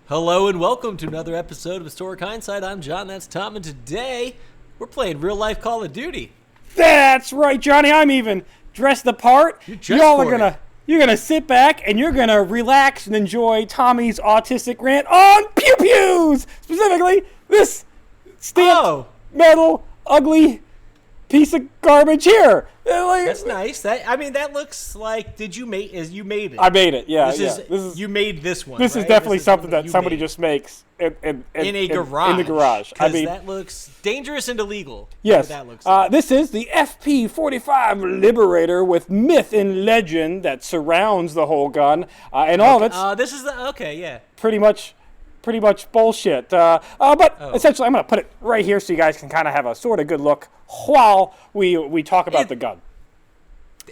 Hello and welcome to another episode of Historic Hindsight. I'm John, that's Tom, and today we're playing real-life Call of Duty. That's right, Johnny. I'm even dressed the part. You're gonna sit back and you're gonna relax and enjoy Tommy's autistic rant on pew pews. Specifically, this stamped metal ugly piece of garbage here. That's nice. That looks like. You made it? I made it. Yeah, You made this one. This right? is definitely something that somebody just makes in a garage. In the garage. That looks dangerous and illegal. Yes. That looks like. This is the FP-45 Liberator with myth and legend that surrounds the whole gun, and all of it's. This is the Pretty much bullshit. But essentially, I'm going to put it right here so you guys can kind of have a sort of good look while we talk about the gun.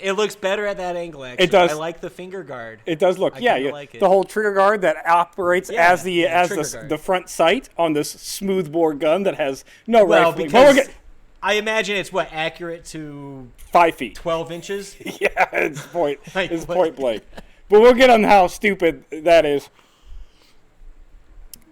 It looks better at that angle, actually. It does. I like the finger guard. It does look, like it. The whole trigger guard that operates as the front sight on this smoothbore gun that has no rifling. Because I imagine it's accurate to 5 feet, 12 inches. Yeah, it's point blank. But we'll get on how stupid that is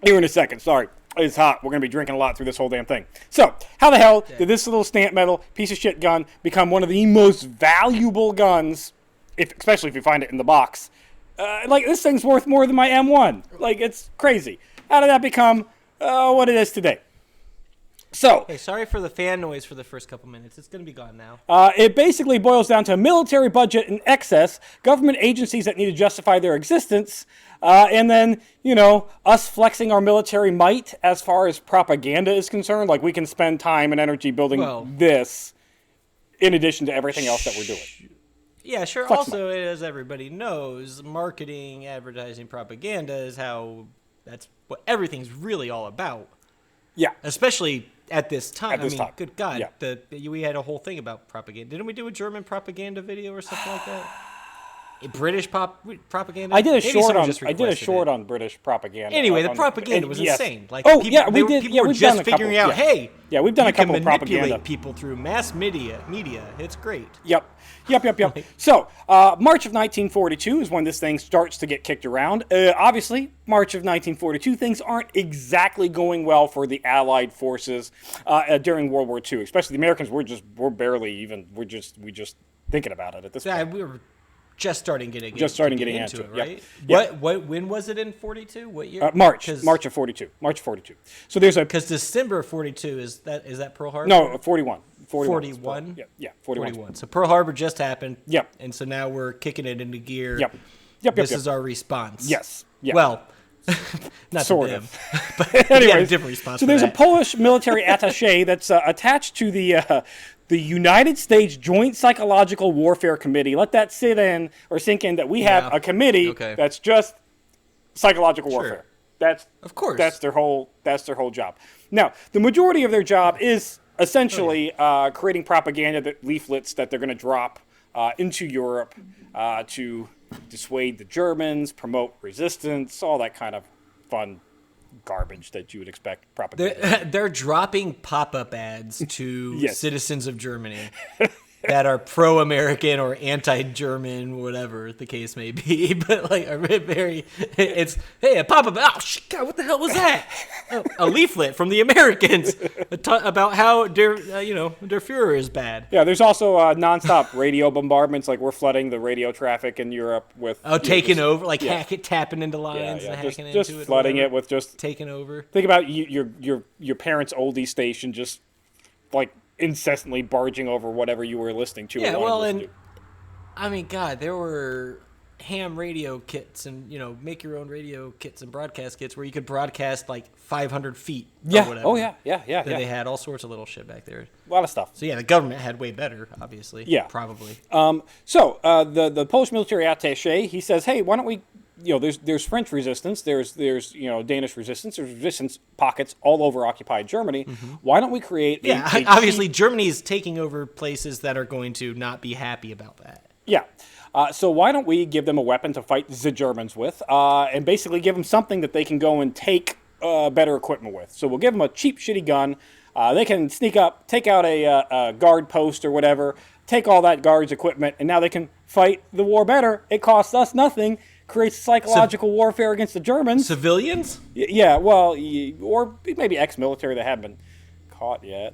here in a second. Sorry. It's hot. We're going to be drinking a lot through this whole damn thing. So, how the hell did this little stamp metal piece of shit gun become one of the most valuable guns, especially if you find it in the box? This thing's worth more than my M1. It's crazy. How did that become what it is today? So, hey, sorry for the fan noise for the first couple minutes. It's going to be gone now. It basically boils down to a military budget in excess, government agencies that need to justify their existence, and then, us flexing our military might as far as propaganda is concerned. We can spend time and energy building this in addition to everything else that we're doing. Yeah, sure. Flex also, as everybody knows, marketing, advertising, propaganda that's what everything's really all about. Yeah. Especially at this time. Good God. Yeah. We had a whole thing about propaganda. Didn't we do a German propaganda video or something like that? British propaganda? I did a short on British propaganda. Anyway, the propaganda was insane. People were just figuring out, hey, we've done a couple of propaganda. Manipulate people through mass media. It's great. Yep. So, March of 1942 is when this thing starts to get kicked around. Obviously, March of 1942, things aren't exactly going well for the Allied forces during World War II. Especially the Americans, we're just thinking about it at this point. Yeah, we were just starting getting into it, right? Yeah. When was it in 42? What year? March of 42. So there's because December 42 is that Pearl Harbor? No, 41. 41? Yeah, 41. So Pearl Harbor just happened. Yep. And so now we're kicking it into gear. Yep. This is our response. Yes. Yep. Well, not sort to them, of. but anyways, different response. So there's a Polish military attaché that's attached to the United States Joint Psychological Warfare Committee. Let that sink in that we have a committee that's just psychological warfare. That's their whole job. Now, the majority of their job is essentially creating propaganda leaflets that they're going to drop into Europe to dissuade the Germans, promote resistance, all that kind of fun garbage that you would expect propaganda. They're dropping pop-up ads to citizens of Germany that are pro-American or anti-German, whatever the case may be. But a pop-up. Oh shit! God, what the hell was that? A leaflet from the Americans about how their Führer is bad. Yeah, there's also nonstop radio bombardments. We're flooding the radio traffic in Europe with taking over, tapping into lines and hacking into it. Just flooding it with just taking over. Think about your parents' oldie station, just incessantly barging over whatever you were listening to. God, there were ham radio kits and make your own radio kits and broadcast kits where you could broadcast 500 feet or whatever. Oh yeah. They had all sorts of little shit back there. A lot of stuff. So the government had way better, obviously. Yeah, probably. So the Polish military attaché, he says, hey, why don't we? There's French resistance, there's Danish resistance, there's resistance pockets all over occupied Germany. Mm-hmm. Why don't we create? Obviously Germany is taking over places that are going to not be happy about that. Yeah. So why don't we give them a weapon to fight the Germans with, and basically give them something that they can go and take better equipment with. So we'll give them a cheap, shitty gun. They can sneak up, take out a guard post or whatever, take all that guard's equipment, and now they can fight the war better. It costs us nothing. creates psychological warfare against the Germans. Civilians? Yeah, well, or maybe ex-military that haven't been caught yet.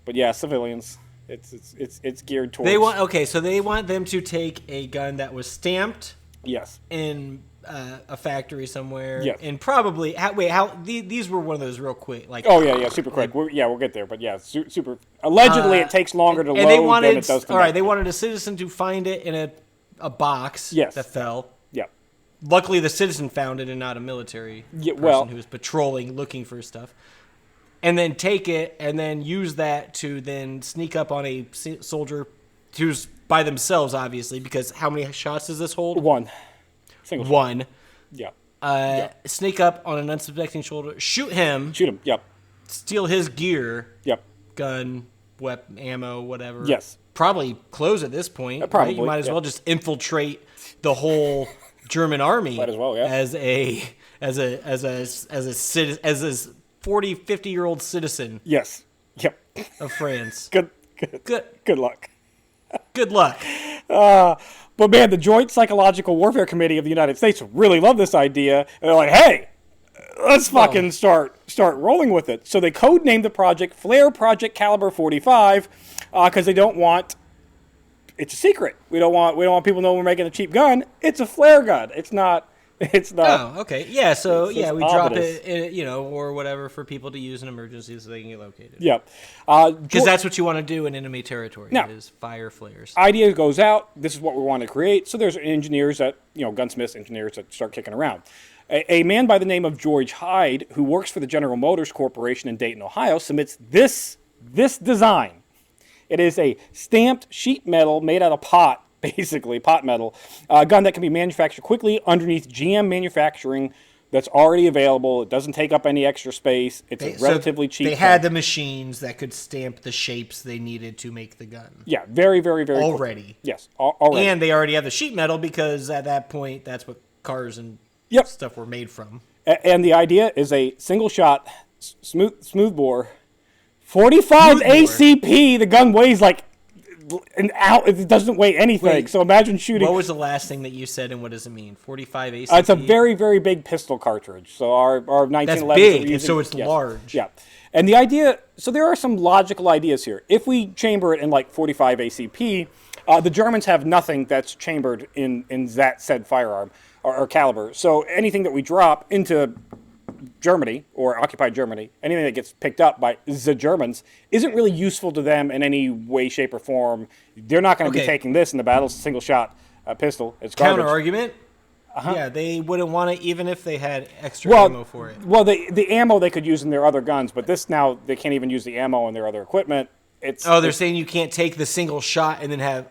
But yeah, civilians. It's geared towards. So they want them to take a gun that was stamped. Yes. In a factory somewhere. Yes. And probably these were one of those real quick super quick. We'll get there, but yeah, super. Allegedly, it takes longer to load than it does to. All right, they wanted a citizen to find it in a box that fell. Yeah. Luckily, the citizen found it and not a military person who was patrolling looking for stuff. And then take it and then use that to then sneak up on a soldier who's by themselves, obviously, because how many shots does this hold? One. Single shot. One. Yeah. Sneak up on an unsuspecting shoulder, shoot him. Yep. Steal his gear. Yep. Gun, weapon, ammo, whatever. Yes. Probably close at this point. Probably. Right? You might as well just infiltrate the whole German army. Might as well, yeah. As a 40, 50-year-old citizen. Yes. Yep. Of France. Good luck. Good luck. But man, the Joint Psychological Warfare Committee of the United States really love this idea. And they're like, hey, let's fucking start rolling with it. So they codenamed the project Flare Project Caliber 45 because they don't want. It's a secret. We don't want people to know we're making a cheap gun. It's a flare gun. It's not. Oh, okay. Yeah. So we drop it, or whatever for people to use in emergencies so they can get located. Yeah. Because that's what you want to do in enemy territory. Now, is fire flares. Idea goes out. This is what we want to create. So there's engineers gunsmiths, engineers that start kicking around. A man by the name of George Hyde, who works for the General Motors Corporation in Dayton, Ohio, submits this design. It is a stamped sheet metal made out of pot. Basically, pot metal, a gun that can be manufactured quickly underneath GM manufacturing that's already available. It doesn't take up any extra space. It's relatively cheap. They had the machines that could stamp the shapes they needed to make the gun. Yeah, very, very, very already. Quickly. Yes, already. And they already have the sheet metal because at that point, that's what cars and stuff were made from. And the idea is a single shot, smooth bore, 45 ACP. The gun weighs like it doesn't weigh anything. Wait, so imagine shooting. What was the last thing that you said, and what does it mean? 45 ACP? It's a very, very big pistol cartridge. So our 1911s. That's big, so it's large. Yeah. And the idea, so there are some logical ideas here. If we chamber it in like 45 ACP, the Germans have nothing that's chambered in that said firearm or caliber. So anything that we drop into Germany or occupied Germany, anything that gets picked up by the Germans isn't really useful to them in any way, shape, or form. They're not going to be taking this in the battle. It's a single shot pistol. It's garbage. Counter argument. Yeah, they wouldn't want it even if they had extra ammo for it. Well, the ammo they could use in their other guns, but this now they can't even use the ammo in their other equipment. They're saying you can't take the single shot and then have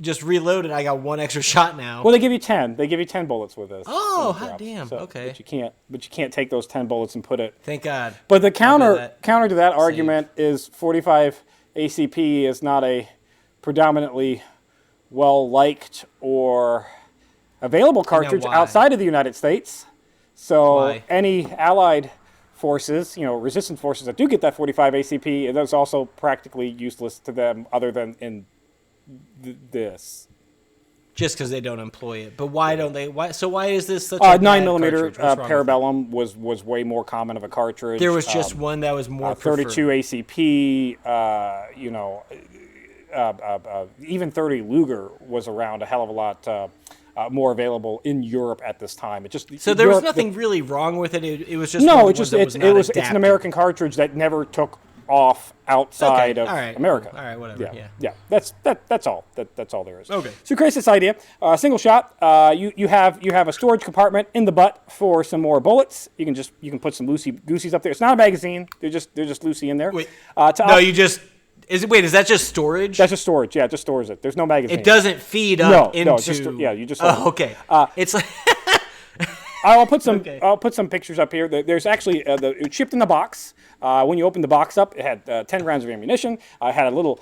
just reload it. I got one extra shot now. Well, they give you 10. They give you 10 bullets with this. Oh, hot damn. So, okay. But you can't take those 10 bullets and put it. Thank God. But the counter to that argument is 45 ACP is not a predominantly well-liked or available cartridge outside of the United States. So any Allied forces, resistance forces that do get that 45 ACP, that's also practically useless to them other than in this. Just because they don't employ it. But why don't they? Why is this such a 9mm Parabellum was way more common of a cartridge. There was just one that was more 32 ACP, even 30 Luger was around a hell of a lot more available in Europe at this time. There was nothing really wrong with it. It was just it's an American cartridge that never took off outside of America. All right, whatever. Yeah. That's all. That's all there is. Okay. So create this idea. Single shot. You have a storage compartment in the butt for some more bullets. You can put some loosey gooseys up there. It's not a magazine. They're just loosey in there. Wait. Is that just storage? That's just storage. Yeah, it just stores it. There's no magazine. It doesn't feed up into. You just. Oh, okay. It's like. I'll put some pictures up here. There's actually it shipped in the box. When you open the box up, it had 10 rounds of ammunition. I had a little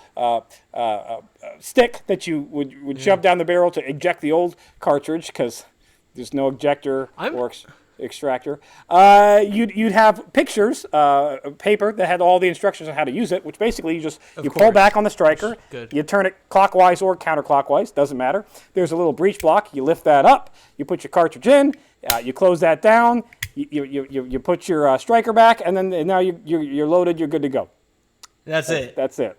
stick that you would shove down the barrel to eject the old cartridge because there's no ejector works. extractor. You'd have pictures, paper that had all the instructions on how to use it, which basically you pull back on the striker, you turn it clockwise or counterclockwise, doesn't matter. There's a little breech block, you lift that up, you put your cartridge in, you close that down, you put your striker back, and then now you're loaded, you're good to go. That's it. That's it.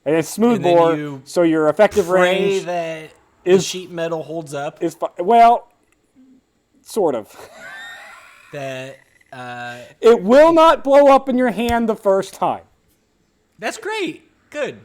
And it's smooth bore, so your effective range that the sheet metal holds up. Well, sort of. That it will not blow up in your hand the first time. That's great. Good.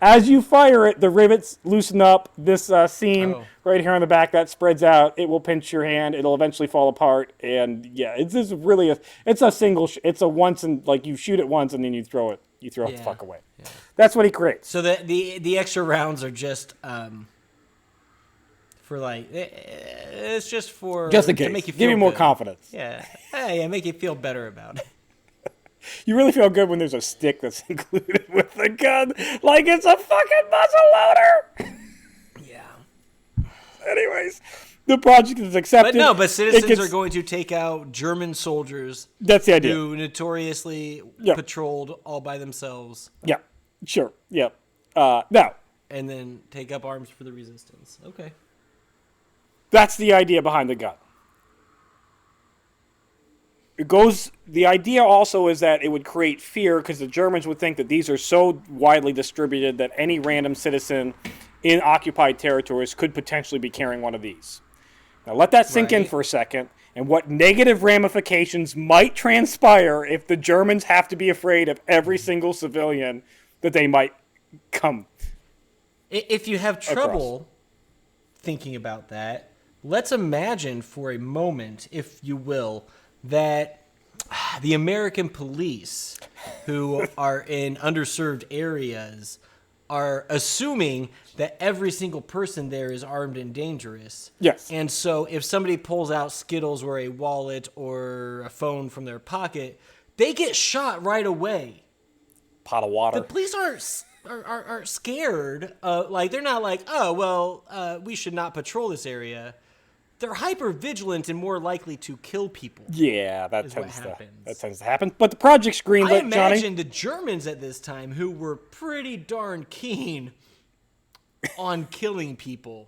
As you fire it, the rivets loosen up. This seam right here on the back that spreads out. It will pinch your hand. It'll eventually fall apart. And yeah, it's a single. It's a once and like you shoot it once and then you throw it. You throw it the fuck away. Yeah. That's what he creates. So the extra rounds are just for like it's just in case. to make you feel give you more good. Confidence. Yeah, yeah, make you feel better about it. You really feel good when there's a stick that's included with the gun, like it's a fucking muzzle loader. Yeah. Anyways, the project is accepted. But citizens are going to take out German soldiers. That's the idea. Who notoriously patrolled all by themselves. Yeah, sure. Yeah. Now. And then take up arms for the resistance. Okay. That's the idea behind the gun. The idea also is that it would create fear because the Germans would think that these are so widely distributed that any random citizen in occupied territories could potentially be carrying one of these. Now let that sink in for a second and what negative ramifications might transpire if the Germans have to be afraid of every single civilian that they might come. If you have trouble thinking about that, let's imagine for a moment, if you will, that the American police who are in underserved areas are assuming that every single person there is armed and dangerous. Yes. And so if somebody pulls out Skittles or a wallet or a phone from their pocket, they get shot right away. Pot of water. The police aren't scared. Like they're not like, oh, well, we should not patrol this area. They're hyper vigilant and more likely to kill people. Yeah, that tends to happen. But the project's greenlit, Johnny. I imagine the Germans at this time, who were pretty darn keen on killing people,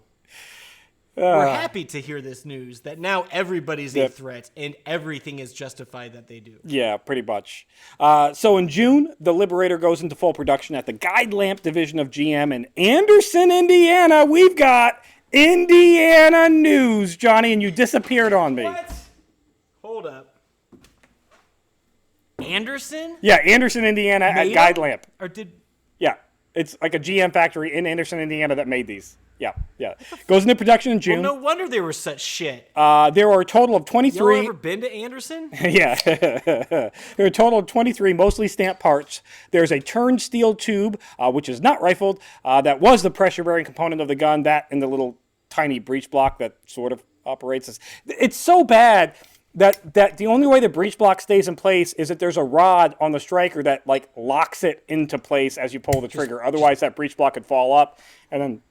were happy to hear this news that now everybody's a threat and everything is justified that they do. Yeah, pretty much. So in June, the Liberator goes into full production at the Guide Lamp division of GM in Anderson, Indiana. We've got Indiana news, Johnny, and you disappeared on me. What? Hold up. Anderson? Yeah, Anderson, Indiana at Guide Lamp. Yeah, it's like a GM factory in Anderson, Indiana that made these. Yeah. Goes into production in June. Well, no wonder they were such shit. There are a total of 23. Y'all ever been to Anderson? Yeah. There are a total of 23 mostly stamped parts. There's a turned steel tube, which is not rifled. That was the pressure-bearing component of the gun. That and the little tiny breech block that sort of operates. It's so bad that the only way the breech block stays in place is that there's a rod on the striker that like locks it into place as you pull the trigger. Otherwise, that breech block could fall up and then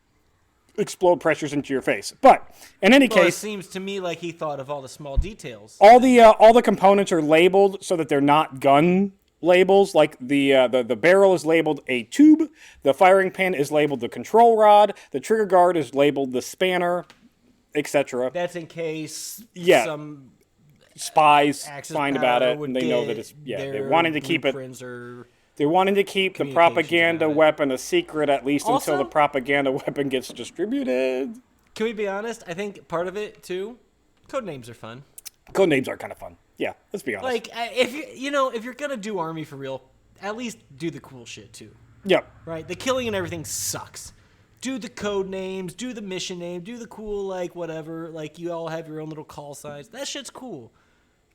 explode pressures into your face. But in any case, it seems to me like he thought of all the small details. All the components are labeled so that they're not gun labels. Like the barrel is labeled a tube, the firing pin is labeled the control rod, the trigger guard is labeled the spanner, etc. That's in case some spies find about it and they know that it's they're wanting to keep it. They're wanting to keep the propaganda weapon a secret, at least until the propaganda weapon gets distributed. Can we be honest? I think part of it, too, code names are fun. Code names are kind of fun. Yeah, let's be honest. Like, if you're going to do Army for real, at least do the cool shit, too. Yep. Right? The killing and everything sucks. Do the code names, do the mission name, do the cool, like, whatever. Like, you all have your own little call signs. That shit's cool.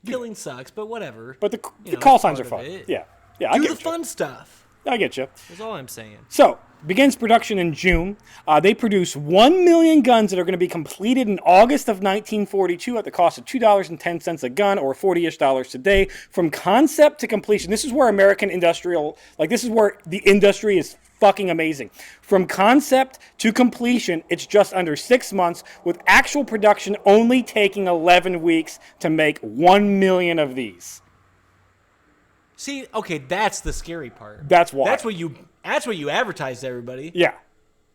Killing sucks, but whatever. But the call signs are fun. Yeah. Yeah, do the fun stuff. I get you. That's all I'm saying. So, begins production in June. They produce 1 million guns that are going to be completed in August of 1942 at the cost of $2.10 a gun, or $40-ish today, from concept to completion. This is where this is where the industry is fucking amazing. From concept to completion, it's just under 6 months, with actual production only taking 11 weeks to make 1 million of these. See, okay, that's the scary part. That's why. That's what you advertise to everybody. Yeah.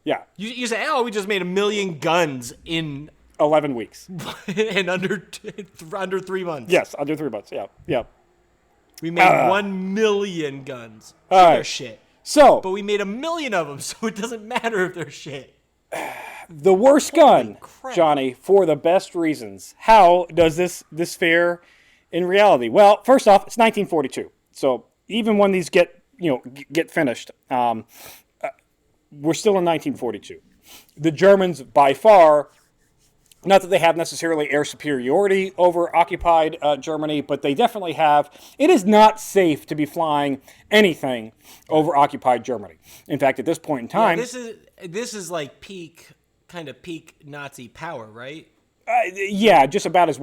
Yeah. You say, oh, we just made 1 million guns in 11 weeks. in under 3 months. Yes, under 3 months. Yeah. Yeah. We made 1 million guns. So they're shit. But we made 1 million of them, so it doesn't matter if they're shit. The worst gun, Johnny, for the best reasons. How does this fare in reality? Well, first off, it's 1942. So even when these get finished, we're still in 1942. The Germans, by far, not that they have necessarily air superiority over occupied Germany, but they definitely have. It is not safe to be flying anything over occupied Germany. In fact, at this point in time, this is like peak Nazi power, right? Yeah, just about as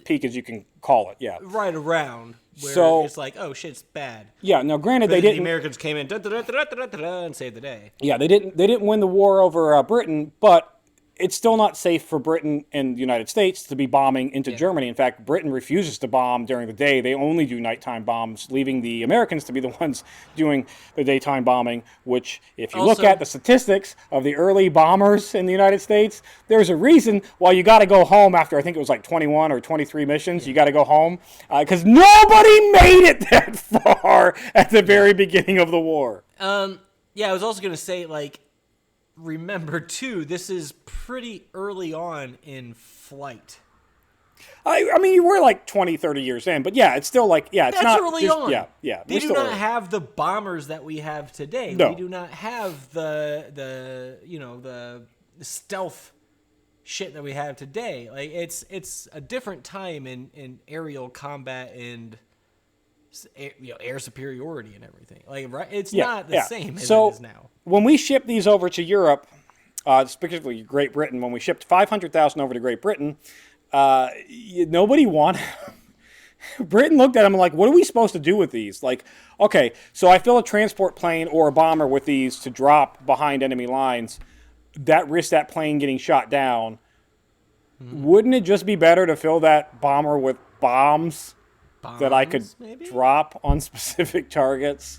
peak as you can call it. Yeah, right around. Where it's like, oh shit, it's bad. Yeah. Now, granted, they didn't. The Americans came in and saved the day. Yeah, they didn't win the war over Britain, but it's still not safe for Britain and the United States to be bombing into Germany. In fact, Britain refuses to bomb during the day. They only do nighttime bombs, leaving the Americans to be the ones doing the daytime bombing, which, if you look at the statistics of the early bombers in the United States, there's a reason why you got to go home after, I think it was like 21 or 23 missions. You got to go home because nobody made it that far at the very beginning of the war. Yeah, I was also going to say, remember, too, this is pretty early on in flight. I mean, you were like 20, 30 years in, but yeah, it's still like, it's That's not early on. Yeah. They do not have the bombers that we have today. No. We do not have the stealth shit that we have today. Like it's a different time in aerial combat and air superiority and everything. It's not the same as it is now. When we ship these over to Europe, specifically Great Britain, when we shipped 500,000 over to Great Britain, nobody wanted. Britain looked at them like, what are we supposed to do with these? Like, okay, so I fill a transport plane or a bomber with these to drop behind enemy lines. That risks that plane getting shot down. Wouldn't it just be better to fill that bomber with bombs that I could drop on specific targets?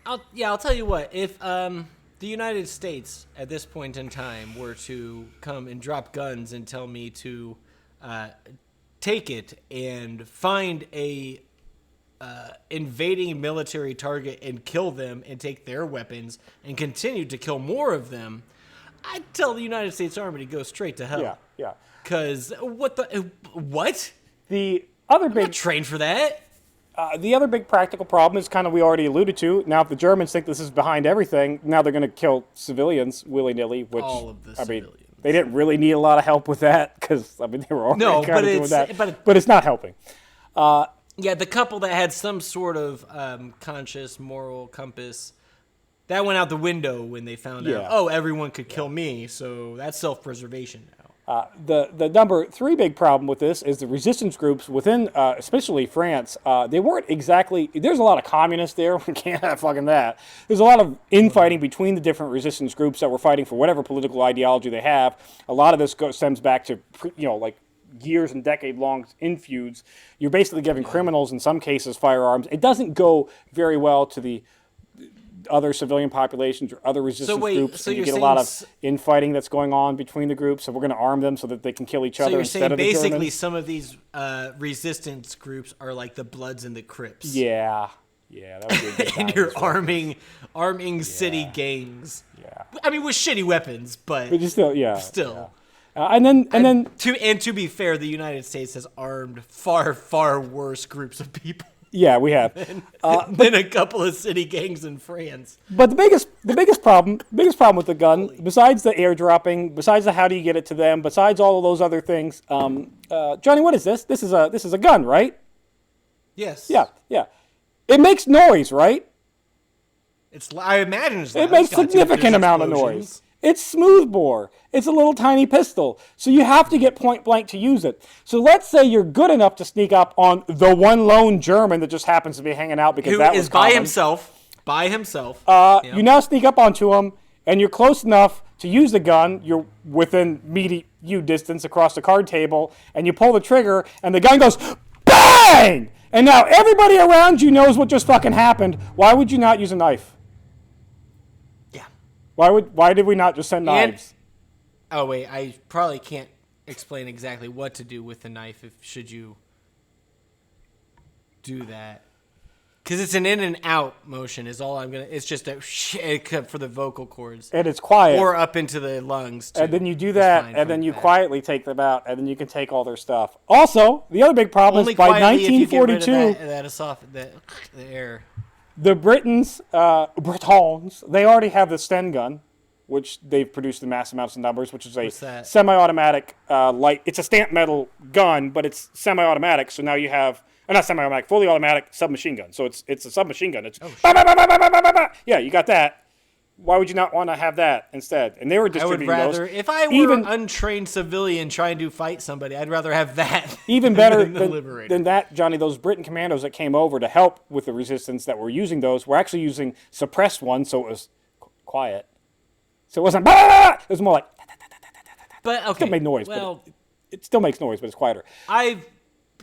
I'll tell you what. If the United States at this point in time were to come and drop guns and tell me to take it and find a invading military target and kill them and take their weapons and continue to kill more of them, I'd tell the United States Army to go straight to hell. Yeah. Because what? The other I'm not trained for that. The other big practical problem is kind of we already alluded to. Now, if the Germans think this is behind everything, now they're going to kill civilians willy-nilly, which, all of the civilians. They didn't really need a lot of help with that because, they were already kind of doing that. But it's not helping. Yeah, the couple that had some sort of conscious moral compass, that went out the window when they found out, everyone could kill me, so that's self-preservation now. The number 3 big problem with this is the resistance groups within, especially France. They weren't exactly. There's a lot of communists there. We can't have fucking that. There's a lot of infighting between the different resistance groups that were fighting for whatever political ideology they have. A lot of this stems back to years and decade-long infeuds. You're basically giving criminals, in some cases, firearms. It doesn't go very well to the other civilian populations or other resistance groups, and you get a lot of infighting that's going on between the groups, so we're going to arm them so that they can kill each other instead of the Germans. So you're saying basically some of these resistance groups are like the Bloods and the Crips. Yeah, that would be a good and you're arming city gangs. Yeah. I mean, with shitty weapons, but you still. Yeah. To be fair, the United States has armed far, far worse groups of people. Yeah, we have than a couple of city gangs in France. But the biggest problem with the gun, besides the airdropping, besides the how do you get it to them, besides all of those other things, Johnny, what is this? This is a gun, right? Yes. Yeah. It makes noise, right? I imagine it's loud. It makes significant amount of noise. It's smoothbore. It's a little tiny pistol. So you have to get point blank to use it. So let's say you're good enough to sneak up on the one lone German that just happens to be hanging out because who that was is by himself. by himself. You now sneak up onto him, and you're close enough to use the gun. You're within immediate distance across the card table, and you pull the trigger, and the gun goes BANG! And now everybody around you knows what just fucking happened. Why would you not use a knife? Yeah. Why did we not just send knives? Oh wait, I probably can't explain exactly what to do with the knife should you do that. Because it's an in and out motion is all I'm going to... It's just except for the vocal cords. And it's quiet. Or up into the lungs, too. And then you do that, and then you quietly take them out, and then you can take all their stuff. Also, the other big problem is by 1942... the air. The Britons, they already have the Sten gun, which they've produced in mass amounts of numbers, which is a semi-automatic light... It's a stamped metal gun, but it's semi-automatic, so now you have... not semi-automatic, fully automatic submachine gun. So it's a submachine gun. It's yeah, you got that. Why would you not want to have that instead? And they were distributing those. If I were an untrained civilian trying to fight somebody, I'd rather have that. Even better than that, Johnny, those Briton commandos that came over to help with the resistance that were using those were actually using suppressed ones, so it was quiet. So it wasn't, it was more like, but okay. It still made noise, but it still makes noise, but it's quieter.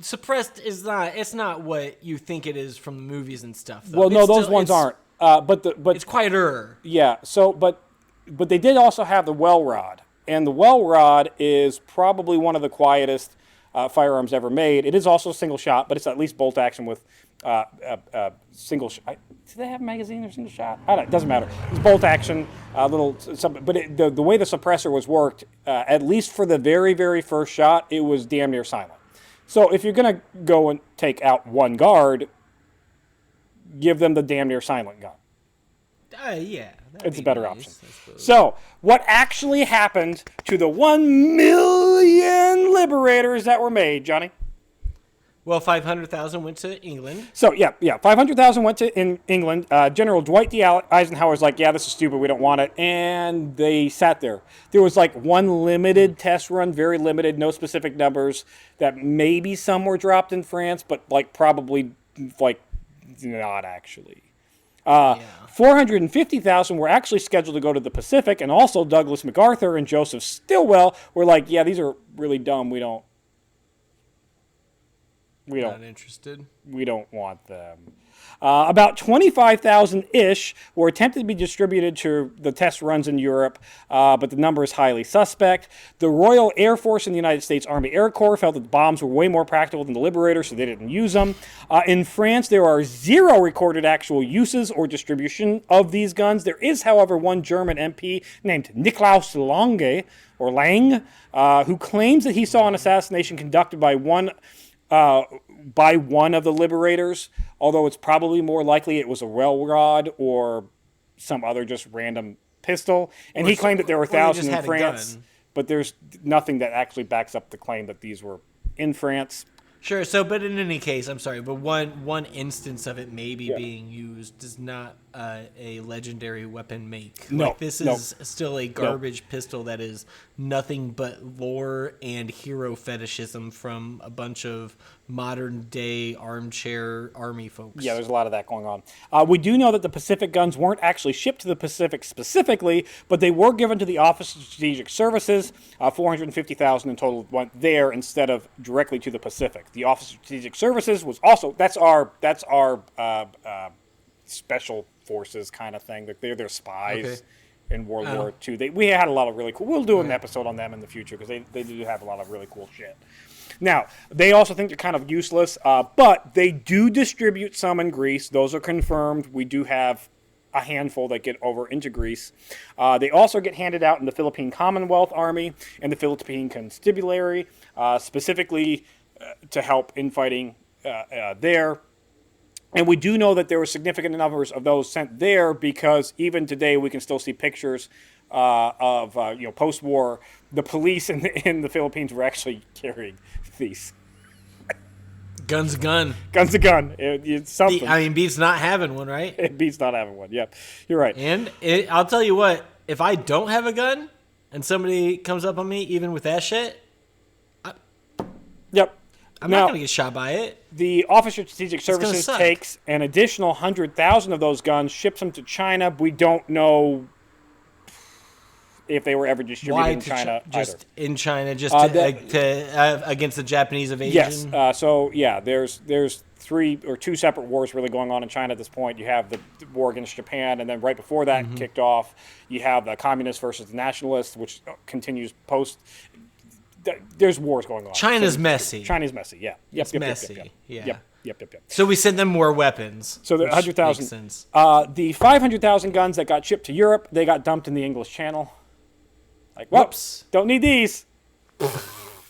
Suppressed is not. It's not what you think it is from the movies and stuff. Though. Well, no, those ones aren't. But it's quieter. Yeah. So, but they did also have the well rod, and the well rod is probably one of the quietest firearms ever made. It is also single shot, but it's at least bolt action with single shot. Do they have a magazine or single shot? I don't. It doesn't matter. It's bolt action, little something. But the way the suppressor was worked, at least for the very, very first shot, it was damn near silent. So if you're going to go and take out one guard, give them the damn near silent gun. Yeah. It's a better option. So what actually happened to the 1 million Liberators that were made, Johnny? Well, 500,000 went to England. So, yeah, 500,000 went to England. General Dwight D. Eisenhower's like, yeah, this is stupid, we don't want it. And they sat there. There was like one limited test run, very limited, no specific numbers, that maybe some were dropped in France, but like probably like not actually. 450,000 were actually scheduled to go to the Pacific, and also Douglas MacArthur and Joseph Stilwell were like, yeah, these are really dumb, Not interested. We don't want them. About 25,000-ish were attempted to be distributed to the test runs in Europe, but the number is highly suspect. The Royal Air Force and the United States Army Air Corps felt that the bombs were way more practical than the Liberator, so they didn't use them. In France, there are 0 recorded actual uses or distribution of these guns. There is, however, one German MP named Niklaus Lang, who claims that he saw an assassination conducted by one of the Liberators, although it's probably more likely it was a rail rod or some other just random pistol. And he claimed that there were thousands in France, but there's nothing that actually backs up the claim that these were in France. Sure. So, but in any case, I'm sorry, but one instance of it maybe being used does not a legendary weapon make. No. Like, this is still a garbage pistol that is nothing but lore and hero fetishism from a bunch of modern day armchair army folks. Yeah, there's a lot of that going on. We do know that the Pacific guns weren't actually shipped to the Pacific specifically, but they were given to the Office of Strategic Services. 450,000 in total went there instead of directly to the Pacific. The Office of Strategic Services was also that's our special forces kind of thing. They're spies in World War II. We had a lot of really cool. We'll do an episode on them in the future because they do have a lot of really cool shit. Now, they also think they're kind of useless, but they do distribute some in Greece. Those are confirmed. We do have a handful that get over into Greece. They also get handed out in the Philippine Commonwealth Army and the Philippine Constabulary, specifically to help in fighting there. And we do know that there were significant numbers of those sent there because even today we can still see pictures of post-war. The police in the Philippines were actually carrying these. Gun's a gun. Gun's a gun. It's something. Beats not having one, right? It beats not having one. Yep, you're right. And I'll tell you what, if I don't have a gun and somebody comes up on me, even with that shit, Yep. I'm not going to get shot by it. The Office of Strategic Services takes an additional 100,000 of those guns, ships them to China. We don't know if they were ever distributed in China just in China, just against the Japanese invasion? Yes. There's 3 or 2 separate wars really going on in China at this point. You have the war against Japan, and then right before that kicked off, you have the communists versus the nationalists, which continues post. There's wars going on. China's messy. China's messy, yeah. It's messy. Yep. So we send them more weapons. So the 100,000. The 500,000 guns that got shipped to Europe, they got dumped in the English Channel. Like, whoops, don't need these.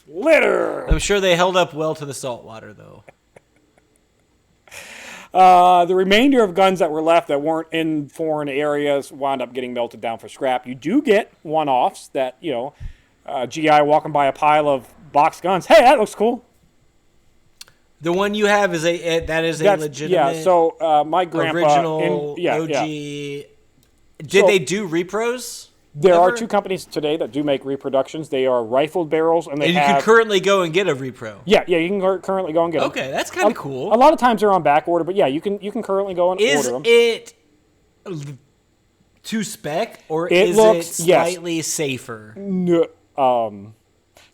Litter. I'm sure they held up well to the salt water, though. The remainder of guns that were left that weren't in foreign areas wound up getting melted down for scrap. You do get one-offs that, GI walking by a pile of box guns. Hey, that looks cool. The one you have is a legitimate. Yeah. So my grandpa original OG. Did they do repros? There are 2 companies today that do make reproductions. They are rifled barrels, and you can currently go and get a repro. Yeah, you can currently go and get them. Okay, that's kind of cool. A lot of times they're on back order, but yeah, you can currently go and order them. Is it to spec, or is it slightly safer? No,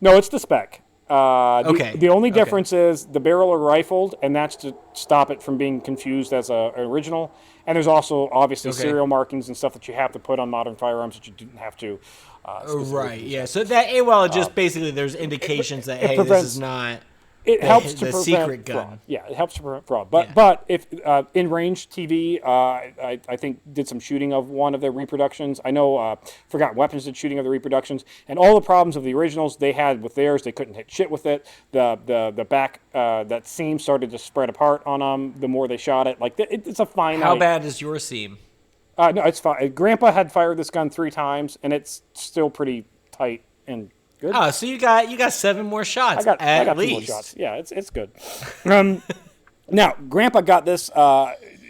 it's the spec. The only difference is the barrel are rifled, and that's to stop it from being confused as an original. And there's also, obviously, serial markings and stuff that you have to put on modern firearms that you didn't have to. Right, yeah. So that, just basically there's indications that, hey, this is not It helps to prevent secret gun. Fraud. Yeah, it helps to prevent fraud. But if in range TV, I think did some shooting of one of their reproductions. I know Forgotten Weapons did shooting of the reproductions, and all the problems of the originals they had with theirs, they couldn't hit shit with it. The back that seam started to spread apart on them the more they shot it. Like it's a fine. How bad is your seam? No, it's fine. Grandpa had fired this gun 3 times, and it's still pretty tight and good. Oh, so you got 7 more shots. I got least. 2 more shots. Yeah, it's good. Now, Grandpa got this.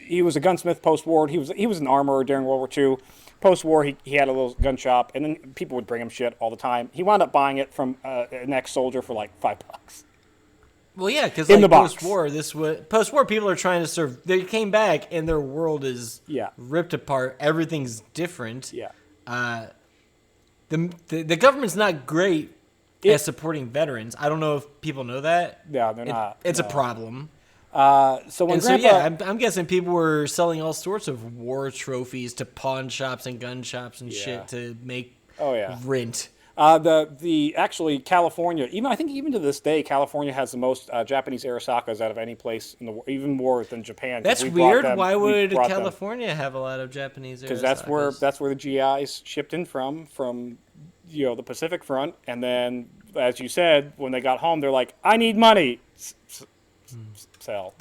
He was a gunsmith post-war. He was an armorer during World War II. Post-war, he had a little gun shop, and then people would bring him shit all the time. He wound up buying it from an ex-soldier for like $5. Well, yeah, because like post-war people are trying to serve. They came back and their world is ripped apart. Everything's different. Yeah. The government's not great at supporting veterans. I don't know if people know that. Yeah, they're not. It's a problem. I'm guessing people were selling all sorts of war trophies to pawn shops and gun shops and shit to make rent. Actually California, I think even to this day, California has the most Japanese Arisakas out of any place in the world, even more than Japan. That's weird. Why would California have a lot of Japanese Arisakas? Because that's where the GIs shipped in from the Pacific Front, and then as you said, when they got home, they're like, I need money. Sell.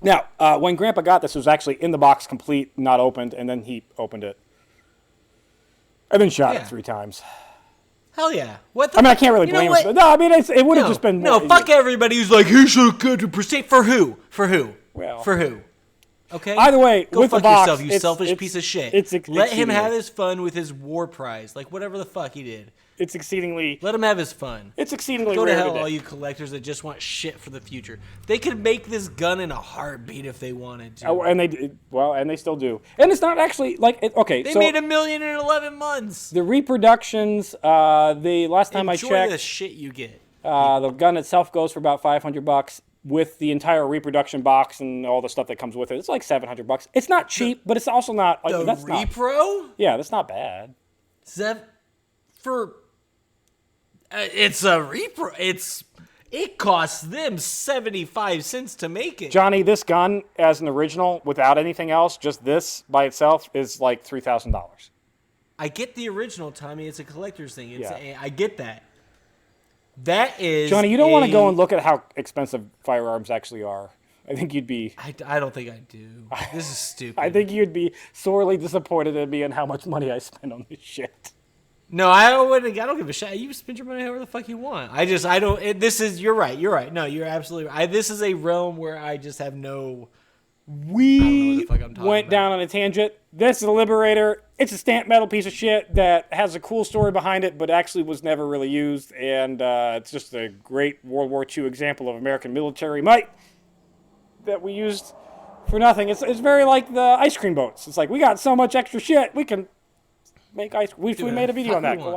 Now, when Grandpa got this, it was actually in the box, complete, not opened, and then he opened it. And then shot it 3 times. Hell yeah. What I can't really blame him. No, it would have just been... No, fuck everybody who's like, he should go to proceed. For who? Well... For who? Okay? Either way, go with fuck the box, yourself, you selfish piece of shit. Let him have his fun with his war prize. Like, whatever the fuck he did. It's exceedingly... Let him have his fun. It's exceedingly Go to rare hell, today. all you collectors that just want shit for the future. They could make this gun in a heartbeat if they wanted to. And they still do. And it's not actually like they made $1 million in 11 months. The reproductions. The last time I checked, enjoy the shit you get. The gun itself goes for about $500 with the entire reproduction box and all the stuff that comes with it. It's like $700. It's not cheap, but it's also not. That's repro? That's not bad. It's a repro. It costs them 75 cents to make it. Johnny, this gun as an original without anything else, just this by itself is like $3,000. I get the original, Tommy. It's a collector's thing. I get that. That is Johnny, you don't want to go and look at how expensive firearms actually are. I think you'd be... I don't think I do. This is stupid. I think you'd be sorely disappointed in me and how much money I spend on this shit. No, I don't give a shit. You spend your money however the fuck you want. You're right. No, you're absolutely right. This is a realm where I just have no We went down on a tangent. This is a Liberator. It's a stamped metal piece of shit that has a cool story behind it, but actually was never really used. And it's just a great World War II example of American military might that we used for nothing. It's very like the ice cream boats. It's like, we got so much extra shit, we can make ice cream. We made a video on that. Go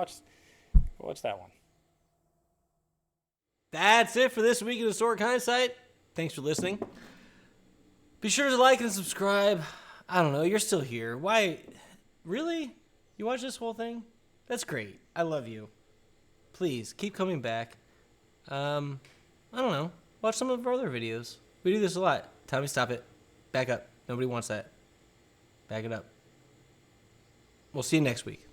watch that one. That's it for this week in Historic Hindsight. Thanks for listening. Be sure to like and subscribe. I don't know, you're still here. Why? Really? You watch this whole thing? That's great. I love you. Please, keep coming back. I don't know. Watch some of our other videos. We do this a lot. Tommy, stop it. Back up. Nobody wants that. Back it up. We'll see you next week.